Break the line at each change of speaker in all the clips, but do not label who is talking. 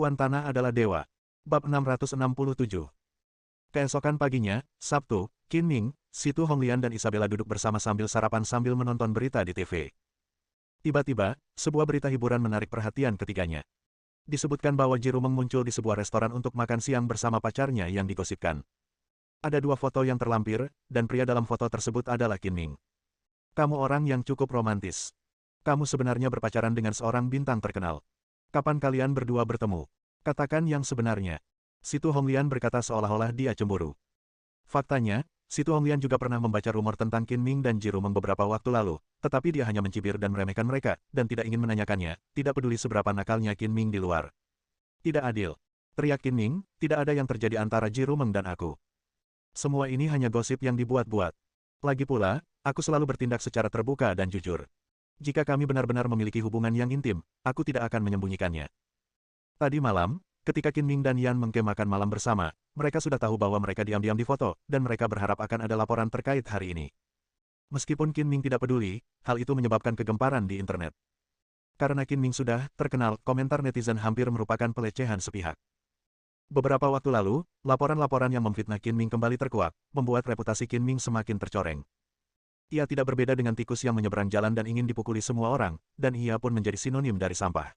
Tuan Tanah adalah dewa. Bab 667. Keesokan paginya, Sabtu, Qin Ming, Situ Honglian dan Isabella duduk bersama sambil sarapan sambil menonton berita di TV. Tiba-tiba, sebuah berita hiburan menarik perhatian ketiganya. Disebutkan bahwa Ji Rumeng muncul di sebuah restoran untuk makan siang bersama pacarnya yang digosipkan. Ada dua foto yang terlampir, dan pria dalam foto tersebut adalah Qin Ming. Kamu orang yang cukup romantis. Kamu sebenarnya berpacaran dengan seorang bintang terkenal. Kapan kalian berdua bertemu? Katakan yang sebenarnya. Situ Honglian berkata seolah-olah dia cemburu. Faktanya, Situ Honglian juga pernah membaca rumor tentang Qin Ming dan Ji Rumeng beberapa waktu lalu, tetapi dia hanya mencibir dan meremehkan mereka, dan tidak ingin menanyakannya, tidak peduli seberapa nakalnya Qin Ming di luar. Tidak adil. Teriak Qin Ming, tidak ada yang terjadi antara Ji Rumeng dan aku. Semua ini hanya gosip yang dibuat-buat. Lagi pula, aku selalu bertindak secara terbuka dan jujur. Jika kami benar-benar memiliki hubungan yang intim, aku tidak akan menyembunyikannya. Tadi malam, ketika Qin Ming dan Yan Mengke makan malam bersama, mereka sudah tahu bahwa mereka diam-diam difoto, dan mereka berharap akan ada laporan terkait hari ini. Meskipun Qin Ming tidak peduli, hal itu menyebabkan kegemparan di internet. Karena Qin Ming sudah terkenal, komentar netizen hampir merupakan pelecehan sepihak. Beberapa waktu lalu, laporan-laporan yang memfitnah Qin Ming kembali terkuak, membuat reputasi Qin Ming semakin tercoreng. Ia tidak berbeda dengan tikus yang menyeberang jalan dan ingin dipukuli semua orang, dan ia pun menjadi sinonim dari sampah.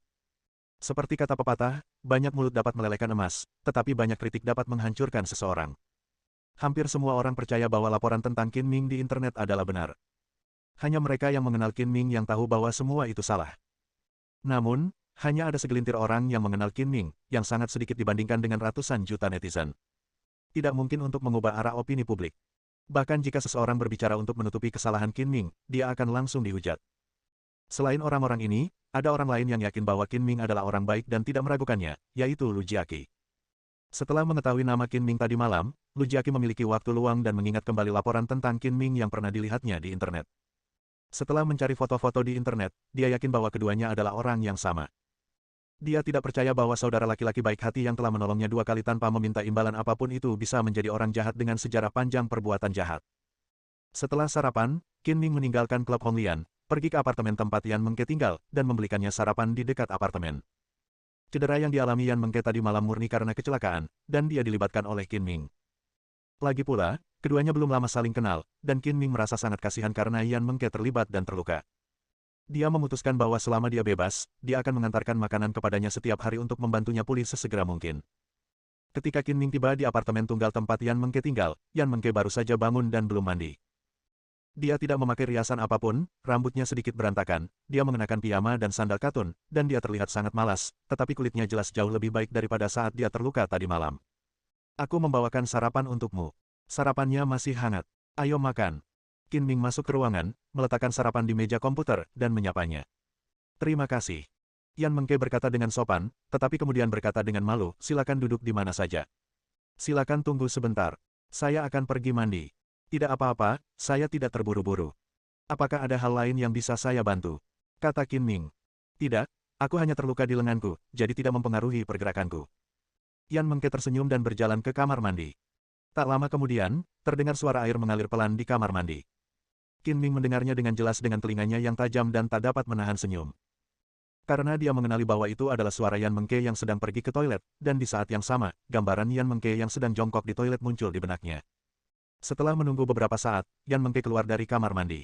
Seperti kata pepatah, banyak mulut dapat melelehkan emas, tetapi banyak kritik dapat menghancurkan seseorang. Hampir semua orang percaya bahwa laporan tentang Qin Ming di internet adalah benar. Hanya mereka yang mengenal Qin Ming yang tahu bahwa semua itu salah. Namun, hanya ada segelintir orang yang mengenal Qin Ming, yang sangat sedikit dibandingkan dengan ratusan juta netizen. Tidak mungkin untuk mengubah arah opini publik. Bahkan jika seseorang berbicara untuk menutupi kesalahan Qin Ming, dia akan langsung dihujat. Selain orang-orang ini, ada orang lain yang yakin bahwa Qin Ming adalah orang baik dan tidak meragukannya, yaitu Lu Jiaqi. Setelah mengetahui nama Qin Ming tadi malam, Lu Jiaqi memiliki waktu luang dan mengingat kembali laporan tentang Qin Ming yang pernah dilihatnya di internet. Setelah mencari foto-foto di internet, dia yakin bahwa keduanya adalah orang yang sama. Dia tidak percaya bahwa saudara laki-laki baik hati yang telah menolongnya dua kali tanpa meminta imbalan apapun itu bisa menjadi orang jahat dengan sejarah panjang perbuatan jahat. Setelah sarapan, Qin Ming meninggalkan klub Honglian, pergi ke apartemen tempat Yan Mengke tinggal, dan membelikannya sarapan di dekat apartemen. Cedera yang dialami Yan Mengke tadi malam murni karena kecelakaan, dan dia dilibatkan oleh Qin Ming. Lagi pula, keduanya belum lama saling kenal, dan Qin Ming merasa sangat kasihan karena Yan Mengke terlibat dan terluka. Dia memutuskan bahwa selama dia bebas, dia akan mengantarkan makanan kepadanya setiap hari untuk membantunya pulih sesegera mungkin. Ketika Qin Ming tiba di apartemen tunggal tempat Yan Mengke tinggal, Yan Mengke baru saja bangun dan belum mandi. Dia tidak memakai riasan apapun, rambutnya sedikit berantakan, dia mengenakan piyama dan sandal katun, dan dia terlihat sangat malas, tetapi kulitnya jelas jauh lebih baik daripada saat dia terluka tadi malam. Aku membawakan sarapan untukmu. Sarapannya masih hangat. Ayo makan. Qin Ming masuk ke ruangan, meletakkan sarapan di meja komputer, dan menyapanya. Terima kasih. Yan Mengke berkata dengan sopan, tetapi kemudian berkata dengan malu, silakan duduk di mana saja. Silakan tunggu sebentar. Saya akan pergi mandi. Tidak apa-apa, saya tidak terburu-buru. Apakah ada hal lain yang bisa saya bantu? Kata Qin Ming. Tidak, aku hanya terluka di lenganku, jadi tidak mempengaruhi pergerakanku. Yan Mengke tersenyum dan berjalan ke kamar mandi. Tak lama kemudian, terdengar suara air mengalir pelan di kamar mandi. Qin Ming mendengarnya dengan jelas dengan telinganya yang tajam dan tak dapat menahan senyum. Karena dia mengenali bahwa itu adalah suara Yan Mengke yang sedang pergi ke toilet, dan di saat yang sama, gambaran Yan Mengke yang sedang jongkok di toilet muncul di benaknya. Setelah menunggu beberapa saat, Yan Mengke keluar dari kamar mandi.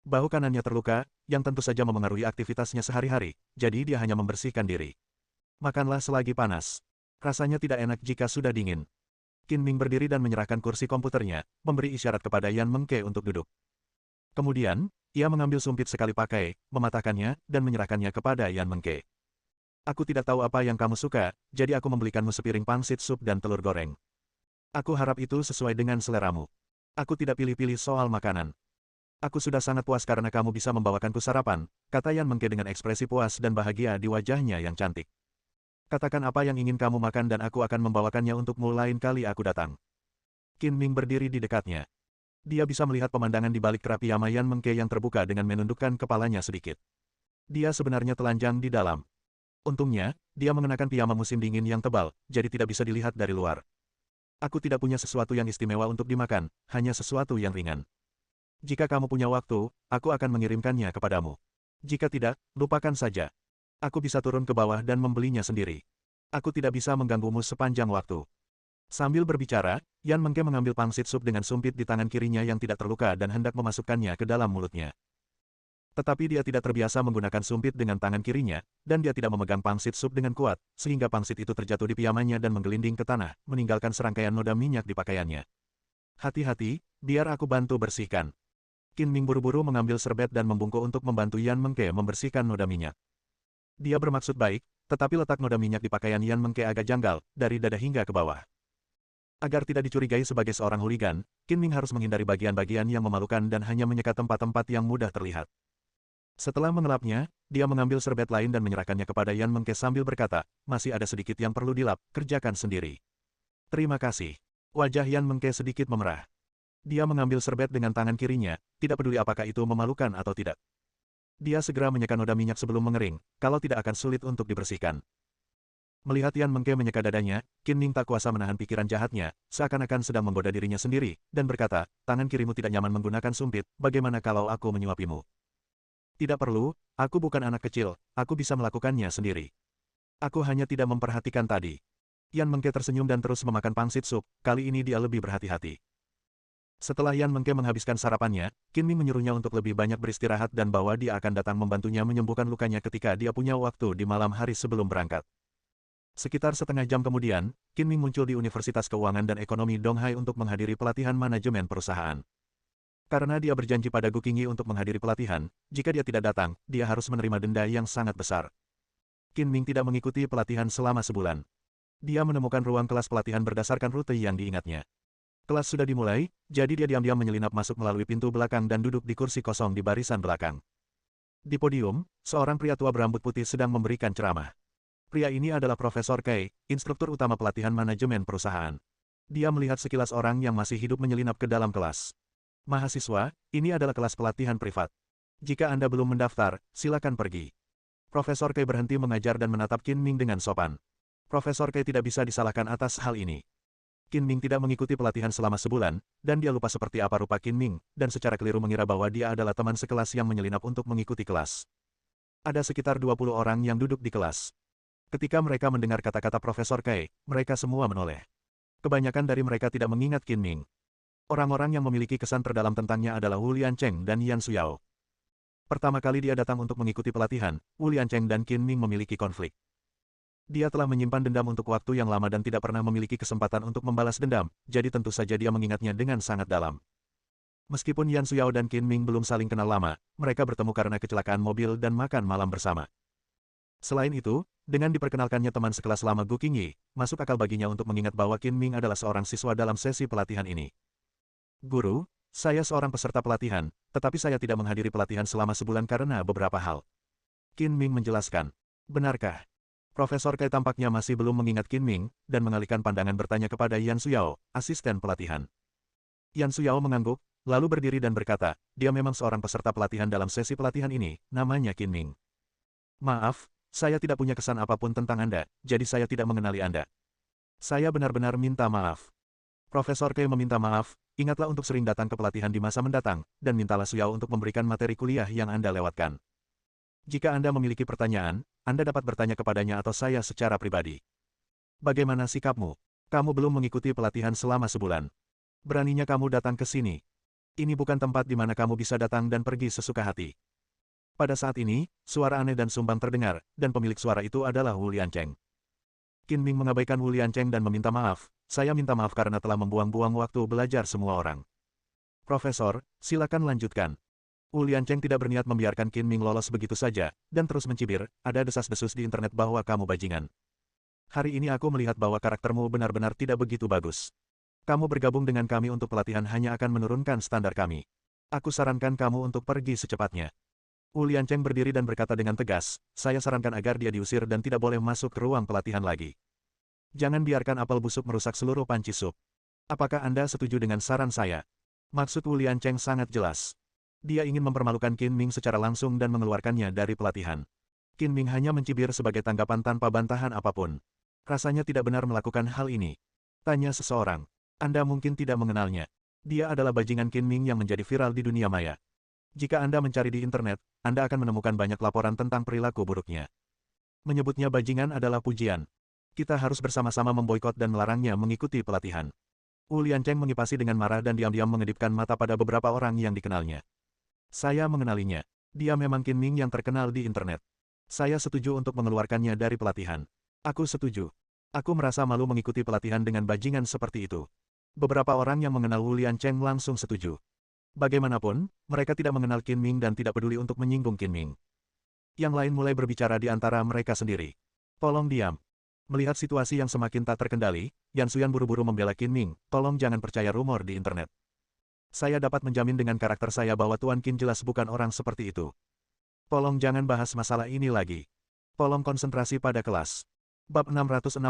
Bahu kanannya terluka, yang tentu saja memengaruhi aktivitasnya sehari-hari, jadi dia hanya membersihkan diri. Makanlah selagi panas. Rasanya tidak enak jika sudah dingin. Qin Ming berdiri dan menyerahkan kursi komputernya, memberi isyarat kepada Yan Mengke untuk duduk. Kemudian, ia mengambil sumpit sekali pakai, mematahkannya, dan menyerahkannya kepada Yan Mengke. Aku tidak tahu apa yang kamu suka, jadi aku membelikanmu sepiring pangsit sup dan telur goreng. Aku harap itu sesuai dengan seleramu. Aku tidak pilih-pilih soal makanan. Aku sudah sangat puas karena kamu bisa membawakanku sarapan, kata Yan Mengke dengan ekspresi puas dan bahagia di wajahnya yang cantik. Katakan apa yang ingin kamu makan dan aku akan membawakannya untukmu lain kali aku datang. Qin Ming berdiri di dekatnya. Dia bisa melihat pemandangan di balik terapi Yan Mengke yang terbuka dengan menundukkan kepalanya sedikit. Dia sebenarnya telanjang di dalam. Untungnya, dia mengenakan piyama musim dingin yang tebal, jadi tidak bisa dilihat dari luar. Aku tidak punya sesuatu yang istimewa untuk dimakan, hanya sesuatu yang ringan. Jika kamu punya waktu, aku akan mengirimkannya kepadamu. Jika tidak, lupakan saja. Aku bisa turun ke bawah dan membelinya sendiri. Aku tidak bisa mengganggumu sepanjang waktu. Sambil berbicara, Yan Mengke mengambil pangsit sup dengan sumpit di tangan kirinya yang tidak terluka dan hendak memasukkannya ke dalam mulutnya. Tetapi dia tidak terbiasa menggunakan sumpit dengan tangan kirinya, dan dia tidak memegang pangsit sup dengan kuat, sehingga pangsit itu terjatuh di piyamannya dan menggelinding ke tanah, meninggalkan serangkaian noda minyak di pakaiannya. Hati-hati, biar aku bantu bersihkan. Qin Ming buru-buru mengambil serbet dan membungkuk untuk membantu Yan Mengke membersihkan noda minyak. Dia bermaksud baik, tetapi letak noda minyak di pakaian Yan Mengke agak janggal, dari dada hingga ke bawah. Agar tidak dicurigai sebagai seorang hooligan, Qin Ming harus menghindari bagian-bagian yang memalukan dan hanya menyekat tempat-tempat yang mudah terlihat. Setelah mengelapnya, dia mengambil serbet lain dan menyerahkannya kepada Yan Mengke sambil berkata, masih ada sedikit yang perlu dilap, kerjakan sendiri. Terima kasih. Wajah Yan Mengke sedikit memerah. Dia mengambil serbet dengan tangan kirinya, tidak peduli apakah itu memalukan atau tidak. Dia segera menyeka noda minyak sebelum mengering, kalau tidak akan sulit untuk dibersihkan. Melihat Yan Mengke menyeka dadanya, Qin Ming tak kuasa menahan pikiran jahatnya, seakan-akan sedang menggoda dirinya sendiri, dan berkata, tangan kirimu tidak nyaman menggunakan sumpit, bagaimana kalau aku menyuapimu? Tidak perlu, aku bukan anak kecil, aku bisa melakukannya sendiri. Aku hanya tidak memperhatikan tadi. Yan Mengke tersenyum dan terus memakan pangsit sup, kali ini dia lebih berhati-hati. Setelah Yan Mengke menghabiskan sarapannya, Qin Ming menyuruhnya untuk lebih banyak beristirahat dan bahwa dia akan datang membantunya menyembuhkan lukanya ketika dia punya waktu di malam hari sebelum berangkat. Sekitar setengah jam kemudian, Qin Ming muncul di Universitas Keuangan dan Ekonomi Donghai untuk menghadiri pelatihan manajemen perusahaan. Karena dia berjanji pada Gu Qingyi untuk menghadiri pelatihan, jika dia tidak datang, dia harus menerima denda yang sangat besar. Qin Ming tidak mengikuti pelatihan selama sebulan. Dia menemukan ruang kelas pelatihan berdasarkan rute yang diingatnya. Kelas sudah dimulai, jadi dia diam-diam menyelinap masuk melalui pintu belakang dan duduk di kursi kosong di barisan belakang. Di podium, seorang pria tua berambut putih sedang memberikan ceramah. Pria ini adalah Profesor Kai, instruktur utama pelatihan manajemen perusahaan. Dia melihat sekilas orang yang masih hidup menyelinap ke dalam kelas. Mahasiswa, ini adalah kelas pelatihan privat. Jika Anda belum mendaftar, silakan pergi. Profesor Kai berhenti mengajar dan menatap Qin Ming dengan sopan. Profesor Kai tidak bisa disalahkan atas hal ini. Qin Ming tidak mengikuti pelatihan selama sebulan, dan dia lupa seperti apa rupa Qin Ming, dan secara keliru mengira bahwa dia adalah teman sekelas yang menyelinap untuk mengikuti kelas. Ada sekitar 20 orang yang duduk di kelas. Ketika mereka mendengar kata-kata Profesor Kai, mereka semua menoleh. Kebanyakan dari mereka tidak mengingat Qin Ming. Orang-orang yang memiliki kesan terdalam tentangnya adalah Wu Liancheng dan Yan Suyao. Pertama kali dia datang untuk mengikuti pelatihan, Wu Liancheng dan Qin Ming memiliki konflik. Dia telah menyimpan dendam untuk waktu yang lama dan tidak pernah memiliki kesempatan untuk membalas dendam, jadi tentu saja dia mengingatnya dengan sangat dalam. Meskipun Yan Suyao dan Qin Ming belum saling kenal lama, mereka bertemu karena kecelakaan mobil dan makan malam bersama. Selain itu, dengan diperkenalkannya teman sekelas lama Gu Qingyi, masuk akal baginya untuk mengingat bahwa Qin Ming adalah seorang siswa dalam sesi pelatihan ini. Guru, saya seorang peserta pelatihan, tetapi saya tidak menghadiri pelatihan selama sebulan karena beberapa hal. Qin Ming menjelaskan. Benarkah? Profesor Kai tampaknya masih belum mengingat Qin Ming, dan mengalihkan pandangan bertanya kepada Yan Suyao, asisten pelatihan. Yan Suyao mengangguk, lalu berdiri dan berkata, dia memang seorang peserta pelatihan dalam sesi pelatihan ini, namanya Qin Ming. Maaf, saya tidak punya kesan apapun tentang Anda, jadi saya tidak mengenali Anda. Saya benar-benar minta maaf. Profesor Kai meminta maaf, ingatlah untuk sering datang ke pelatihan di masa mendatang, dan mintalah Suyao untuk memberikan materi kuliah yang Anda lewatkan. Jika Anda memiliki pertanyaan, Anda dapat bertanya kepadanya atau saya secara pribadi. Bagaimana sikapmu? Kamu belum mengikuti pelatihan selama sebulan. Beraninya kamu datang ke sini. Ini bukan tempat di mana kamu bisa datang dan pergi sesuka hati. Pada saat ini, suara aneh dan sumbang terdengar, dan pemilik suara itu adalah Wu Liancheng. Qin Ming mengabaikan Wu Liancheng dan meminta maaf, saya minta maaf karena telah membuang-buang waktu belajar semua orang. Profesor, silakan lanjutkan. Wu Liancheng tidak berniat membiarkan Qin Ming lolos begitu saja, dan terus mencibir, ada desas-desus di internet bahwa kamu bajingan. Hari ini aku melihat bahwa karaktermu benar-benar tidak begitu bagus. Kamu bergabung dengan kami untuk pelatihan hanya akan menurunkan standar kami. Aku sarankan kamu untuk pergi secepatnya. Wu Liancheng berdiri dan berkata dengan tegas, saya sarankan agar dia diusir dan tidak boleh masuk ke ruang pelatihan lagi. Jangan biarkan apel busuk merusak seluruh panci sup. Apakah Anda setuju dengan saran saya? Maksud Wu Liancheng sangat jelas. Dia ingin mempermalukan Qin Ming secara langsung dan mengeluarkannya dari pelatihan. Qin Ming hanya mencibir sebagai tanggapan tanpa bantahan apapun. Rasanya tidak benar melakukan hal ini. Tanya seseorang. Anda mungkin tidak mengenalnya. Dia adalah bajingan Qin Ming yang menjadi viral di dunia maya. Jika Anda mencari di internet, Anda akan menemukan banyak laporan tentang perilaku buruknya. Menyebutnya bajingan adalah pujian. Kita harus bersama-sama memboikot dan melarangnya mengikuti pelatihan. Wu Liancheng mengipasi dengan marah dan diam-diam mengedipkan mata pada beberapa orang yang dikenalnya. Saya mengenalinya. Dia memang Qin Ming yang terkenal di internet. Saya setuju untuk mengeluarkannya dari pelatihan. Aku setuju. Aku merasa malu mengikuti pelatihan dengan bajingan seperti itu. Beberapa orang yang mengenal Wu Liancheng langsung setuju. Bagaimanapun, mereka tidak mengenal Qin Ming dan tidak peduli untuk menyinggung Qin Ming. Yang lain mulai berbicara di antara mereka sendiri. Tolong diam. Melihat situasi yang semakin tak terkendali, Yan Xuyan buru-buru membela Qin Ming, tolong jangan percaya rumor di internet. Saya dapat menjamin dengan karakter saya bahwa Tuan Qin jelas bukan orang seperti itu. Tolong jangan bahas masalah ini lagi. Tolong konsentrasi pada kelas. Bab 668.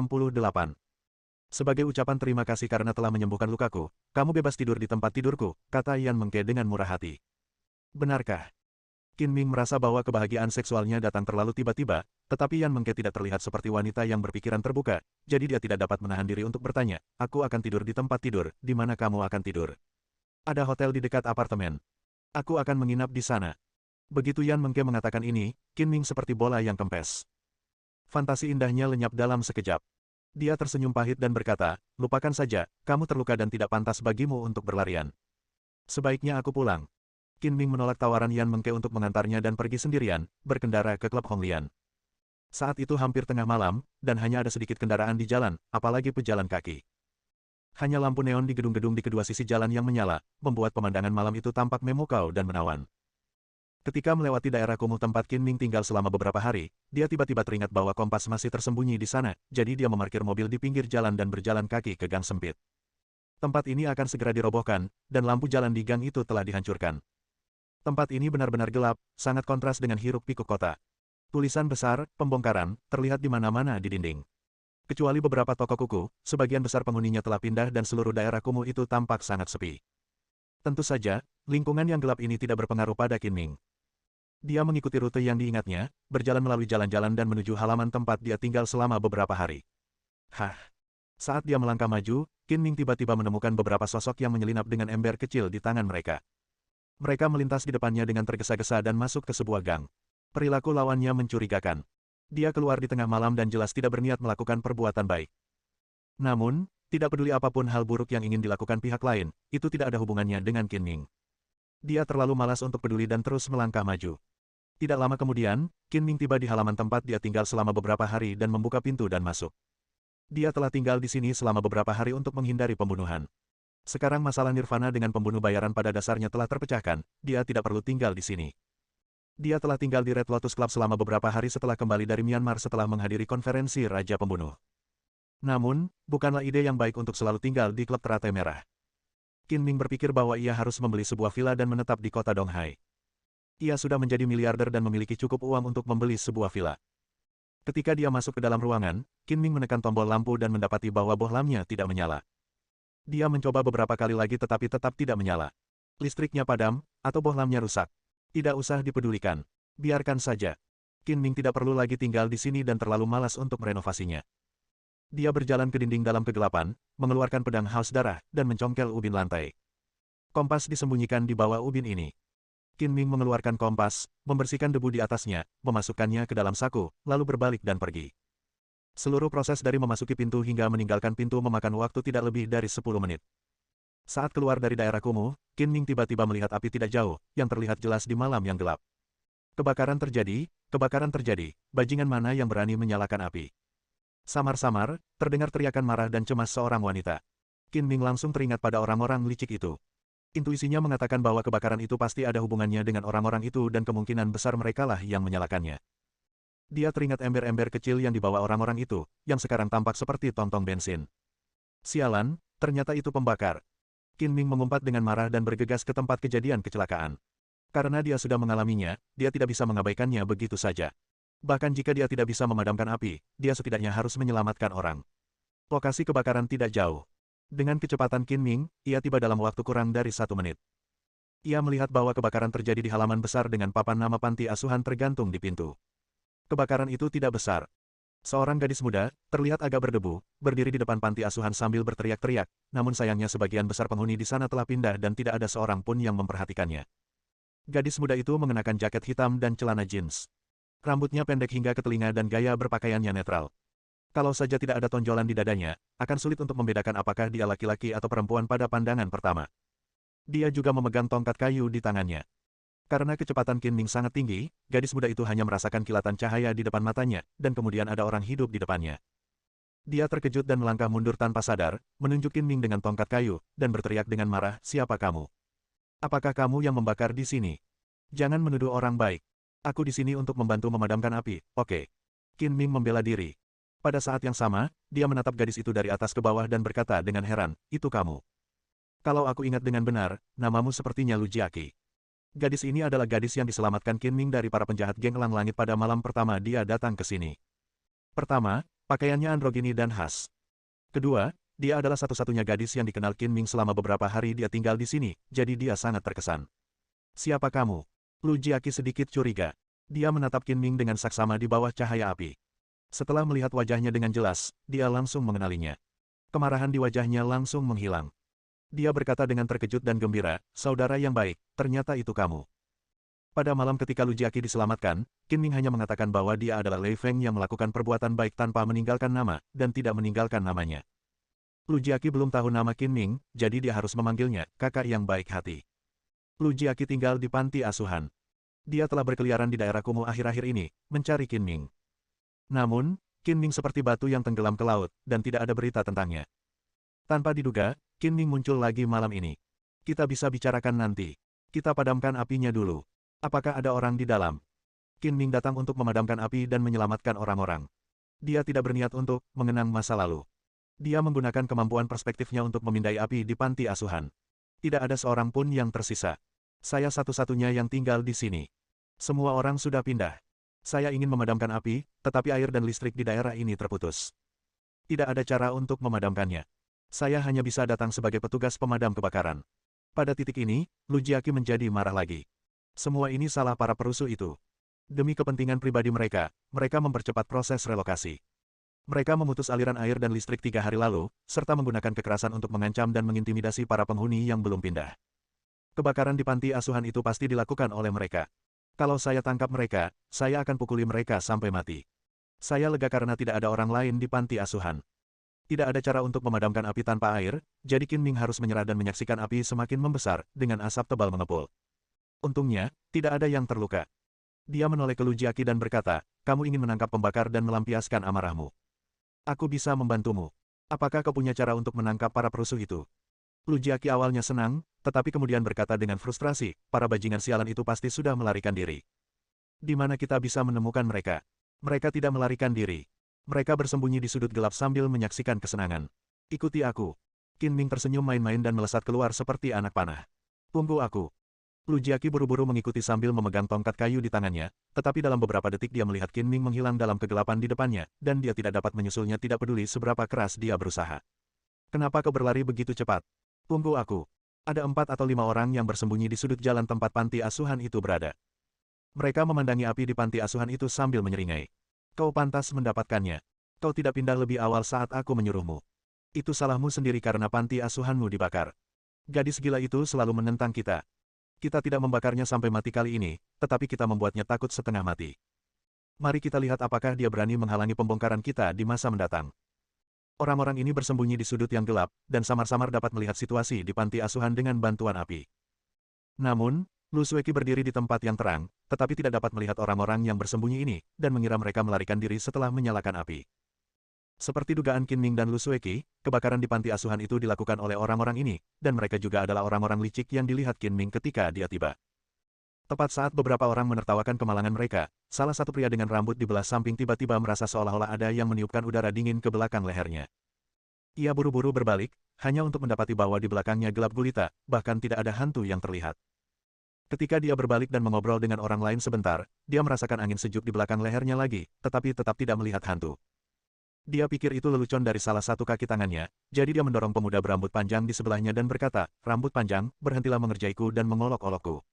Sebagai ucapan terima kasih karena telah menyembuhkan lukaku, kamu bebas tidur di tempat tidurku, kata Yan Mengke dengan murah hati. Benarkah? Qin Ming merasa bahwa kebahagiaan seksualnya datang terlalu tiba-tiba, tetapi Yan Mengke tidak terlihat seperti wanita yang berpikiran terbuka, jadi dia tidak dapat menahan diri untuk bertanya, aku akan tidur di tempat tidur, di mana kamu akan tidur? Ada hotel di dekat apartemen. Aku akan menginap di sana. Begitu Yan Mengke mengatakan ini, Qin Ming seperti bola yang kempes. Fantasi indahnya lenyap dalam sekejap. Dia tersenyum pahit dan berkata, lupakan saja, kamu terluka dan tidak pantas bagimu untuk berlarian. Sebaiknya aku pulang. Qin Ming menolak tawaran Yan Mengke untuk mengantarnya dan pergi sendirian, berkendara ke klub Honglian. Saat itu hampir tengah malam, dan hanya ada sedikit kendaraan di jalan, apalagi pejalan kaki. Hanya lampu neon di gedung-gedung di kedua sisi jalan yang menyala, membuat pemandangan malam itu tampak memukau dan menawan. Ketika melewati daerah kumuh tempat Qin Ming tinggal selama beberapa hari, dia tiba-tiba teringat bahwa kompas masih tersembunyi di sana, jadi dia memarkir mobil di pinggir jalan dan berjalan kaki ke gang sempit. Tempat ini akan segera dirobohkan, dan lampu jalan di gang itu telah dihancurkan. Tempat ini benar-benar gelap, sangat kontras dengan hiruk-pikuk kota. Tulisan besar, pembongkaran, terlihat di mana-mana di dinding. Kecuali beberapa toko kuku, sebagian besar penghuninya telah pindah dan seluruh daerah kumuh itu tampak sangat sepi. Tentu saja, lingkungan yang gelap ini tidak berpengaruh pada Qin Ming. Dia mengikuti rute yang diingatnya, berjalan melalui jalan-jalan dan menuju halaman tempat dia tinggal selama beberapa hari. Saat dia melangkah maju, Qin Ming tiba-tiba menemukan beberapa sosok yang menyelinap dengan ember kecil di tangan mereka. Mereka melintas di depannya dengan tergesa-gesa dan masuk ke sebuah gang. Perilaku lawannya mencurigakan. Dia keluar di tengah malam dan jelas tidak berniat melakukan perbuatan baik. Namun, tidak peduli apapun hal buruk yang ingin dilakukan pihak lain, itu tidak ada hubungannya dengan Qin Ming. Dia terlalu malas untuk peduli dan terus melangkah maju. Tidak lama kemudian, Qin Ming tiba di halaman tempat dia tinggal selama beberapa hari dan membuka pintu dan masuk. Dia telah tinggal di sini selama beberapa hari untuk menghindari pembunuhan. Sekarang masalah Nirvana dengan pembunuh bayaran pada dasarnya telah terpecahkan, dia tidak perlu tinggal di sini. Dia telah tinggal di Red Lotus Club selama beberapa hari setelah kembali dari Myanmar setelah menghadiri konferensi Raja Pembunuh. Namun, bukanlah ide yang baik untuk selalu tinggal di klub teratai merah. Qin Ming berpikir bahwa ia harus membeli sebuah villa dan menetap di kota Donghai. Ia sudah menjadi miliarder dan memiliki cukup uang untuk membeli sebuah villa. Ketika dia masuk ke dalam ruangan, Qin Ming menekan tombol lampu dan mendapati bahwa bohlamnya tidak menyala. Dia mencoba beberapa kali lagi tetapi tetap tidak menyala. Listriknya padam, atau bohlamnya rusak. Tidak usah dipedulikan. Biarkan saja. Qin Ming tidak perlu lagi tinggal di sini dan terlalu malas untuk merenovasinya. Dia berjalan ke dinding dalam kegelapan, mengeluarkan pedang haus darah, dan mencongkel ubin lantai. Kompas disembunyikan di bawah ubin ini. Qin Ming mengeluarkan kompas, membersihkan debu di atasnya, memasukkannya ke dalam saku, lalu berbalik dan pergi. Seluruh proses dari memasuki pintu hingga meninggalkan pintu memakan waktu tidak lebih dari 10 menit. Saat keluar dari daerah kumuh, Qin Ming tiba-tiba melihat api tidak jauh, yang terlihat jelas di malam yang gelap. Kebakaran terjadi, bajingan mana yang berani menyalakan api? Samar-samar, terdengar teriakan marah dan cemas seorang wanita. Qin Ming langsung teringat pada orang-orang licik itu. Intuisinya mengatakan bahwa kebakaran itu pasti ada hubungannya dengan orang-orang itu dan kemungkinan besar merekalah yang menyalakannya. Dia teringat ember-ember kecil yang dibawa orang-orang itu, yang sekarang tampak seperti tongtong bensin. Sialan, ternyata itu pembakar. Qin Ming mengumpat dengan marah dan bergegas ke tempat kejadian kecelakaan. Karena dia sudah mengalaminya, dia tidak bisa mengabaikannya begitu saja. Bahkan jika dia tidak bisa memadamkan api, dia setidaknya harus menyelamatkan orang. Lokasi kebakaran tidak jauh. Dengan kecepatan Qin Ming, ia tiba dalam waktu kurang dari 1 menit. Ia melihat bahwa kebakaran terjadi di halaman besar dengan papan nama panti asuhan tergantung di pintu. Kebakaran itu tidak besar. Seorang gadis muda, terlihat agak berdebu, berdiri di depan panti asuhan sambil berteriak-teriak, namun sayangnya sebagian besar penghuni di sana telah pindah dan tidak ada seorang pun yang memperhatikannya. Gadis muda itu mengenakan jaket hitam dan celana jeans. Rambutnya pendek hingga ke telinga dan gaya berpakaiannya netral. Kalau saja tidak ada tonjolan di dadanya, akan sulit untuk membedakan apakah dia laki-laki atau perempuan pada pandangan pertama. Dia juga memegang tongkat kayu di tangannya. Karena kecepatan Qin Ming sangat tinggi, gadis muda itu hanya merasakan kilatan cahaya di depan matanya, dan kemudian ada orang hidup di depannya. Dia terkejut dan melangkah mundur tanpa sadar, menunjuk Qin Ming dengan tongkat kayu, dan berteriak dengan marah, "Siapa kamu? Apakah kamu yang membakar di sini? Jangan menuduh orang baik. Aku di sini untuk membantu memadamkan api, oke?" Qin Ming membela diri. Pada saat yang sama, dia menatap gadis itu dari atas ke bawah dan berkata dengan heran, "Itu kamu. Kalau aku ingat dengan benar, namamu sepertinya Lu Jiaqi." Gadis ini adalah gadis yang diselamatkan Qin Ming dari para penjahat geng Elang Langit pada malam pertama dia datang ke sini. Pertama, pakaiannya androgini dan khas. Kedua, dia adalah satu-satunya gadis yang dikenal Qin Ming selama beberapa hari dia tinggal di sini, jadi dia sangat terkesan. "Siapa kamu?" Lu Jiaqi sedikit curiga. Dia menatap Qin Ming dengan saksama di bawah cahaya api. Setelah melihat wajahnya dengan jelas, dia langsung mengenalinya. Kemarahan di wajahnya langsung menghilang. Dia berkata dengan terkejut dan gembira, "Saudara yang baik, ternyata itu kamu." Pada malam ketika Lu Jiaqi diselamatkan, Qin Ming hanya mengatakan bahwa dia adalah Lei Feng yang melakukan perbuatan baik tanpa meninggalkan nama, dan tidak meninggalkan namanya. Lu Jiaqi belum tahu nama Qin Ming, jadi dia harus memanggilnya, "Kakak yang baik hati." Lu Jiaqi tinggal di panti asuhan. Dia telah berkeliaran di daerah kumuh akhir-akhir ini, mencari Qin Ming. Namun, Qin Ming seperti batu yang tenggelam ke laut, dan tidak ada berita tentangnya. Tanpa diduga, Qin Ming muncul lagi malam ini. "Kita bisa bicarakan nanti. Kita padamkan apinya dulu. Apakah ada orang di dalam?" Qin Ming datang untuk memadamkan api dan menyelamatkan orang-orang. Dia tidak berniat untuk mengenang masa lalu. Dia menggunakan kemampuan perspektifnya untuk memindai api di panti asuhan. Tidak ada seorang pun yang tersisa. Saya satu-satunya yang tinggal di sini. Semua orang sudah pindah. Saya ingin memadamkan api, tetapi air dan listrik di daerah ini terputus. Tidak ada cara untuk memadamkannya. Saya hanya bisa datang sebagai petugas pemadam kebakaran. Pada titik ini, Lu Jiaqi menjadi marah lagi. Semua ini salah para perusuh itu. Demi kepentingan pribadi mereka, mereka mempercepat proses relokasi. Mereka memutus aliran air dan listrik 3 hari lalu, serta menggunakan kekerasan untuk mengancam dan mengintimidasi para penghuni yang belum pindah. Kebakaran di panti asuhan itu pasti dilakukan oleh mereka. Kalau saya tangkap mereka, saya akan pukuli mereka sampai mati. Saya lega karena tidak ada orang lain di panti asuhan. Tidak ada cara untuk memadamkan api tanpa air, jadi Qin Ming harus menyerah dan menyaksikan api semakin membesar, dengan asap tebal mengepul. Untungnya, tidak ada yang terluka. Dia menoleh ke Lu Jiaqi dan berkata, "Kamu ingin menangkap pembakar dan melampiaskan amarahmu. Aku bisa membantumu. Apakah kau punya cara untuk menangkap para perusuh itu?" Lu Jiaqi awalnya senang, tetapi kemudian berkata dengan frustrasi, "Para bajingan sialan itu pasti sudah melarikan diri. Di mana kita bisa menemukan mereka?" "Mereka tidak melarikan diri. Mereka bersembunyi di sudut gelap sambil menyaksikan kesenangan. Ikuti aku." Qin Ming tersenyum main-main dan melesat keluar seperti anak panah. "Tunggu aku." Lu Jiaqi buru-buru mengikuti sambil memegang tongkat kayu di tangannya, tetapi dalam beberapa detik dia melihat Qin Ming menghilang dalam kegelapan di depannya, dan dia tidak dapat menyusulnya tidak peduli seberapa keras dia berusaha. "Kenapa kau berlari begitu cepat? Tunggu aku." Ada 4 atau 5 orang yang bersembunyi di sudut jalan tempat panti asuhan itu berada. Mereka memandangi api di panti asuhan itu sambil menyeringai. "Kau pantas mendapatkannya. Kau tidak pindah lebih awal saat aku menyuruhmu. Itu salahmu sendiri karena panti asuhanmu dibakar. Gadis gila itu selalu menentang kita. Kita tidak membakarnya sampai mati kali ini, tetapi kita membuatnya takut setengah mati. Mari kita lihat apakah dia berani menghalangi pembongkaran kita di masa mendatang." Orang-orang ini bersembunyi di sudut yang gelap, dan samar-samar dapat melihat situasi di panti asuhan dengan bantuan api. Namun, Lu Sueki berdiri di tempat yang terang, tetapi tidak dapat melihat orang-orang yang bersembunyi ini, dan mengira mereka melarikan diri setelah menyalakan api. Seperti dugaan Qin Ming dan Lu Sueki, kebakaran di panti asuhan itu dilakukan oleh orang-orang ini, dan mereka juga adalah orang-orang licik yang dilihat Qin Ming ketika dia tiba. Tepat saat beberapa orang menertawakan kemalangan mereka, salah satu pria dengan rambut di belah samping tiba-tiba merasa seolah-olah ada yang meniupkan udara dingin ke belakang lehernya. Ia buru-buru berbalik, hanya untuk mendapati bahwa di belakangnya gelap gulita, bahkan tidak ada hantu yang terlihat. Ketika dia berbalik dan mengobrol dengan orang lain sebentar, dia merasakan angin sejuk di belakang lehernya lagi, tetapi tetap tidak melihat hantu. Dia pikir itu lelucon dari salah satu kaki tangannya, jadi dia mendorong pemuda berambut panjang di sebelahnya dan berkata, "Rambut panjang, berhentilah mengerjaiku dan mengolok-olokku.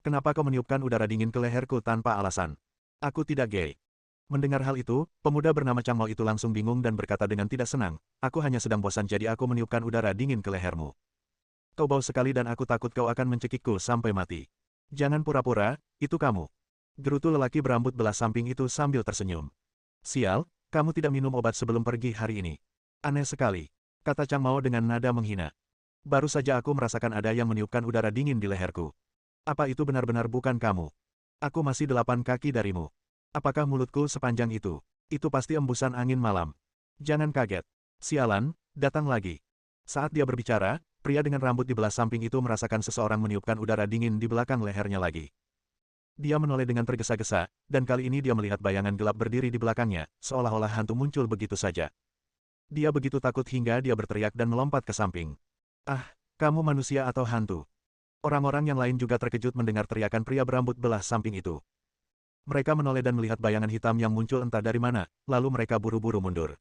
Kenapa kau meniupkan udara dingin ke leherku tanpa alasan? Aku tidak gay." Mendengar hal itu, pemuda bernama Chang Mo itu langsung bingung dan berkata dengan tidak senang, "Aku hanya sedang bosan jadi aku meniupkan udara dingin ke lehermu. Kau bau sekali dan aku takut kau akan mencekikku sampai mati. Jangan pura-pura, itu kamu." Gerutu lelaki berambut belah samping itu sambil tersenyum. "Sial, Kamu tidak minum obat sebelum pergi hari ini. Aneh sekali, kata Chang Mao dengan nada menghina. Baru saja aku merasakan ada yang meniupkan udara dingin di leherku. Apa itu benar-benar bukan kamu? Aku masih 8 kaki darimu. Apakah mulutku sepanjang itu? Itu pasti embusan angin malam. Jangan kaget. Sialan, datang lagi. Saat dia berbicara, pria dengan rambut di belah samping itu merasakan seseorang meniupkan udara dingin di belakang lehernya lagi. Dia menoleh dengan tergesa-gesa, dan kali ini dia melihat bayangan gelap berdiri di belakangnya, seolah-olah hantu muncul begitu saja. Dia begitu takut hingga dia berteriak dan melompat ke samping. Ah, kamu manusia atau hantu? Orang-orang yang lain juga terkejut mendengar teriakan pria berambut belah samping itu. Mereka menoleh dan melihat bayangan hitam yang muncul entah dari mana, lalu mereka buru-buru mundur.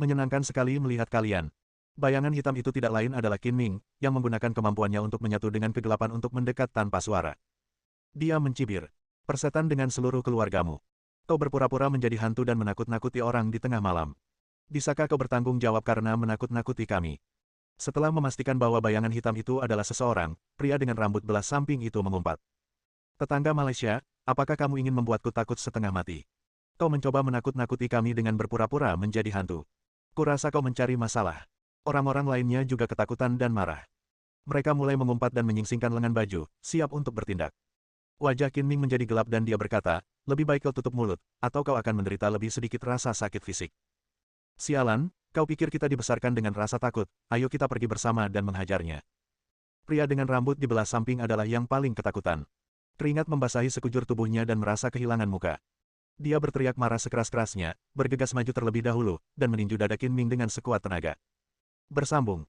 Menyenangkan sekali melihat kalian. Bayangan hitam itu tidak lain adalah Qin Ming, yang menggunakan kemampuannya untuk menyatu dengan kegelapan untuk mendekat tanpa suara. Dia mencibir. Persetan dengan seluruh keluargamu. Kau berpura-pura menjadi hantu dan menakut-nakuti orang di tengah malam. Bisakah kau bertanggung jawab karena menakut-nakuti kami? Setelah memastikan bahwa bayangan hitam itu adalah seseorang, pria dengan rambut belah samping itu mengumpat. Tetangga Malaysia, apakah kamu ingin membuatku takut setengah mati? Kau mencoba menakut-nakuti kami dengan berpura-pura menjadi hantu. Kurasa kau mencari masalah. Orang-orang lainnya juga ketakutan dan marah. Mereka mulai mengumpat dan menyingsingkan lengan baju, siap untuk bertindak. Wajah Qin Ming menjadi gelap dan dia berkata, lebih baik kau tutup mulut, atau kau akan menderita lebih sedikit rasa sakit fisik. Sialan, kau pikir kita dibesarkan dengan rasa takut, ayo kita pergi bersama dan menghajarnya. Pria dengan rambut di belah samping adalah yang paling ketakutan. Keringat membasahi sekujur tubuhnya dan merasa kehilangan muka. Dia berteriak marah sekeras-kerasnya, bergegas maju terlebih dahulu, dan meninju dada Qin Ming dengan sekuat tenaga. Bersambung.